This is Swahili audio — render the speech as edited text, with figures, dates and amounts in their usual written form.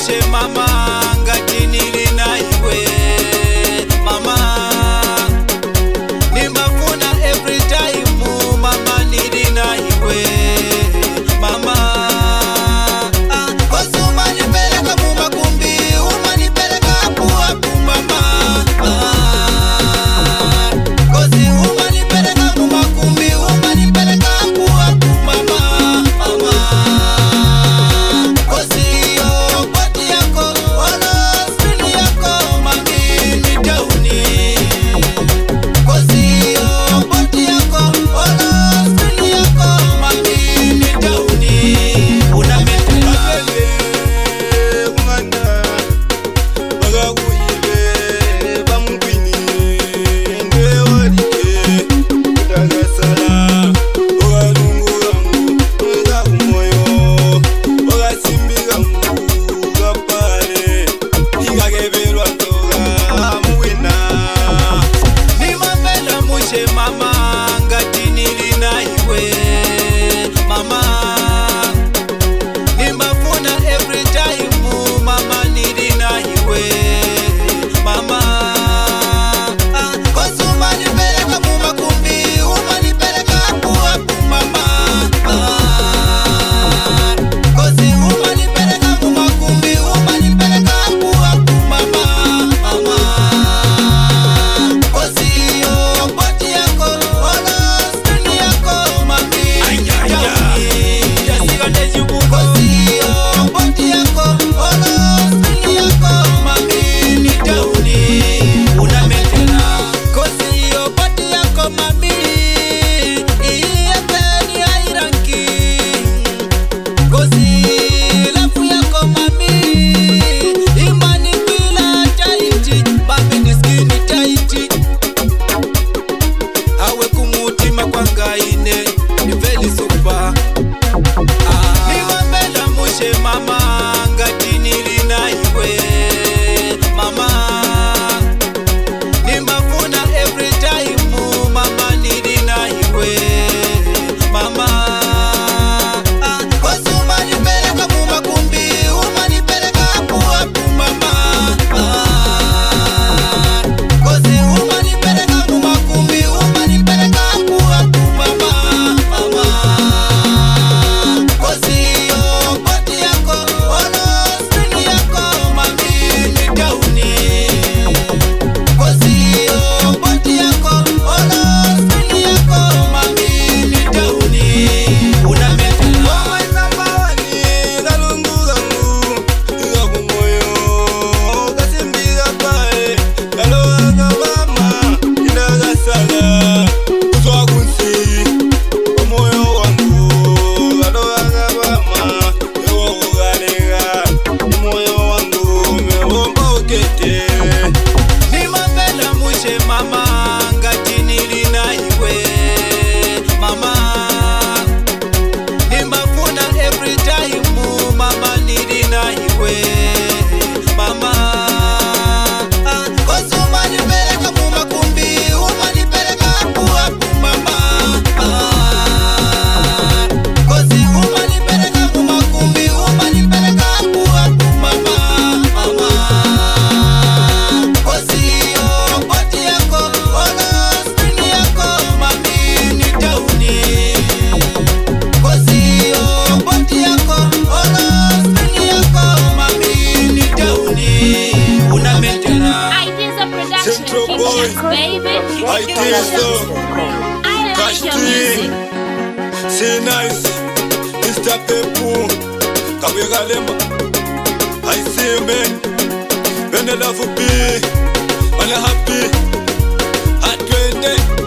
mushe mama ngati nili na iwe mama nimafuna every time mama nili na iwe mama kosi umanipeleka mumakumbi umanipeleka kuwapu mama kosi umanipeleka mumakumbi umanipeleka kuwapu mama kosi yo boti yako wala stili yako mami ni tauni kosi yo boti yako wala stili yako mami ni tauni unametela kumanda bagakuyibe bamkwini ndewalike utagasala ogalungulangu nga kumoyo ogasimbigangu gapale igagebelwa ntoga muwina nimapela mushe mama ngati nili na iwe mama nimafuna every time mama nili na iwe mama kosi umanipeleka mumakumbi umanipeleka kuwapu mama kosi umanipeleka mumakumbi umanipeleka kuwapu mama kosi yo boti yako wala stili yako mami kosi yo boti yako wala stili yako mami ni tauni unametela kosi yo boti yako mami iyepeni airanki kosi lafu yako mami imani bila taiti mami ni skini taiti awe kumutima kwangaine ni veli super niwapela mushe mama ngati nili na iwe mama nimafuna every time mama nili na iwe mama kosi umanipeleka mumakumbi umanipeleka kuwapu mama kosi umanipeleka mumakumbi umanipeleka kuwapu mama kosi yo boti yako wala stili yako mami ni tauni kosi yo boti yako wala stili yako mami ni tauni unametela omwezambawani galungulangu nga kumoyo gasimbiga pae galowaga mama inagasala uswakunsi omoyo wangu galowaga mama ewokugalega omoyo wangu mewomba okete nimapela mushe mama ngati nili na iwe mama nimafuna every time mama nili na iwe mama kosi umanipeleka mumakumbi umanipeleka kuwapu mama kosi umanipeleka mumakumbi umanipeleka kuwapu mama kosi yo boti yako wala stili yako mami ni tauni kosi yo boti yako wala stili yako mami ni tauni unametela Ideas of production Central Boy. features, baby. Ideas of I like your music. See nice, Mr. Pepu, Kabega Lemba. I see you, man. When the love will be, when I'm happy, at 20.